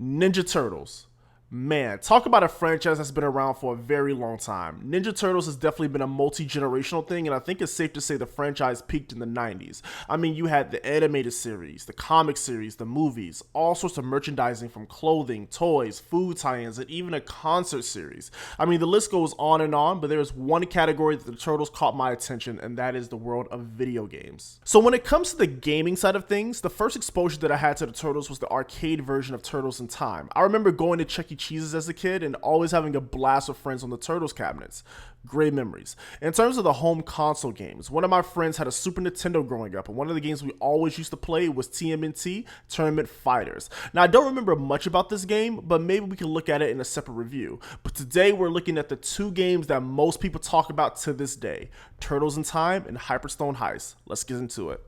Ninja Turtles. Man, talk about a franchise that's been around for a very long time. Ninja Turtles has definitely been a multi-generational thing, and I think it's safe to say the franchise peaked in the 90s. I mean, you had the animated series, the comic series, the movies, all sorts of merchandising from clothing, toys, food tie-ins, and even a concert series. I mean, the list goes on, but there's one category that the Turtles caught my attention, and that is the world of video games. So when it comes to the gaming side of things, the first exposure that I had to the Turtles was the arcade version of Turtles in Time. I remember going to Chuck E. Cheese's as a kid and always having a blast with friends on the Turtles cabinets. Great memories. In terms of the home console games, one of my friends had a Super Nintendo growing up, and one of the games we always used to play was TMNT, Tournament Fighters. Now, I don't remember much about this game, but maybe we can look at it in a separate review. But today we're looking at the two games that most people talk about to this day, Turtles in Time and Hyperstone Heist. Let's get into it.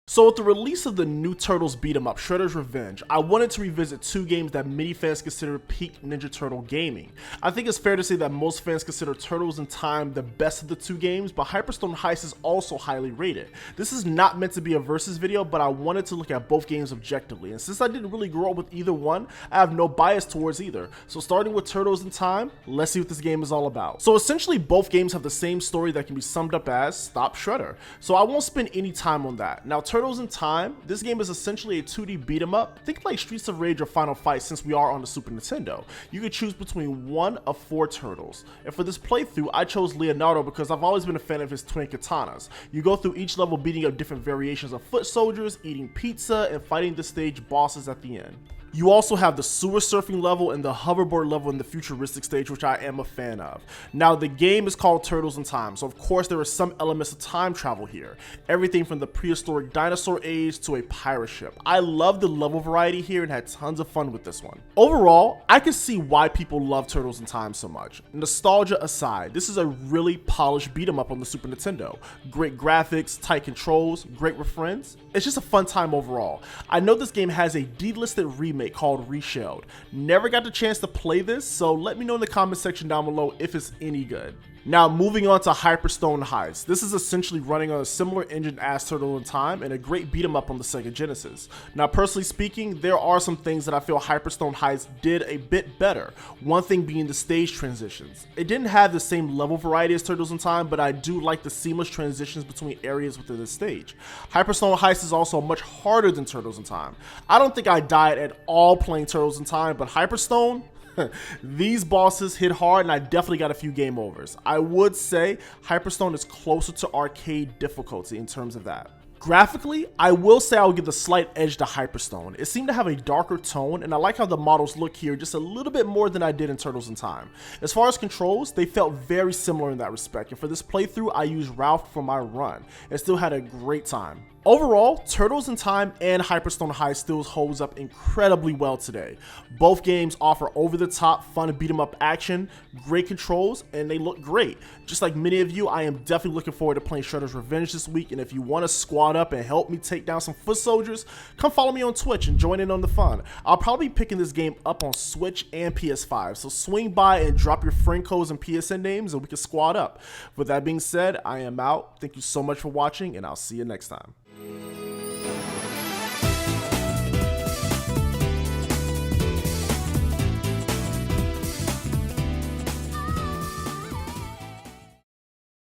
So with the release of the new Turtles beat-em-up, Shredder's Revenge, I wanted to revisit two games that many fans consider peak Ninja Turtle gaming. I think it's fair to say that most fans consider Turtles in Time the best of the two games, but Hyperstone Heist is also highly rated. This is not meant to be a versus video, but I wanted to look at both games objectively, and since I didn't really grow up with either one, I have no bias towards either. So starting with Turtles in Time, let's see what this game is all about. So essentially both games have the same story that can be summed up as Stop Shredder, so I won't spend any time on that. Now Turtles in Time, this game is essentially a 2D beat 'em up. Think like Streets of Rage or Final Fight since we are on the Super Nintendo. You can choose between one of four turtles. And for this playthrough, I chose Leonardo because I've always been a fan of his twin katanas. You go through each level beating up different variations of foot soldiers, eating pizza, and fighting the stage bosses at the end. You also have the sewer surfing level and the hoverboard level in the futuristic stage, which I am a fan of. Now, the game is called Turtles in Time, so of course there are some elements of time travel here. Everything from the prehistoric dinosaur age to a pirate ship. I love the level variety here and had tons of fun with this one. Overall, I can see why people love Turtles in Time so much. Nostalgia aside, this is a really polished beat 'em up on the Super Nintendo. Great graphics, tight controls, great with friends. It's just a fun time overall. I know this game has a delisted remake called Reshelled. Never got the chance to play this, so let me know in the comment section down below if it's any good. Now moving on to Hyperstone Heist. This is essentially running on a similar engine as Turtle in Time and a great beat 'em up on the Sega Genesis. Now personally speaking, there are some things that I feel Hyperstone Heist did a bit better. One thing being the stage transitions. It didn't have the same level variety as Turtles in Time, but I do like the seamless transitions between areas within the stage. Hyperstone Heist is also much harder than Turtles in Time. I don't think I died at all playing Turtles in Time, but Hyperstone, these bosses hit hard and I definitely got a few game overs. I would say Hyperstone is closer to arcade difficulty in terms of that. Graphically, I will say I would give the slight edge to Hyperstone. It seemed to have a darker tone, and I like how the models look here just a little bit more than I did in Turtles in Time. As far as controls, they felt very similar in that respect, and for this playthrough, I used Ralph for my run, and still had a great time. Overall, Turtles in Time and Hyperstone Heist still holds up incredibly well today. Both games offer over-the-top, fun beat-em-up action, great controls, and they look great. Just like many of you, I am definitely looking forward to playing Shredder's Revenge this week, and if you want to squad up and help me take down some foot soldiers, come follow me on Twitch and join in on the fun. I'll probably be picking this game up on Switch and PS5, so swing by and drop your friend codes and PSN names and we can squad up. With that being said, I am out. Thank you so much for watching, and I'll see you next time.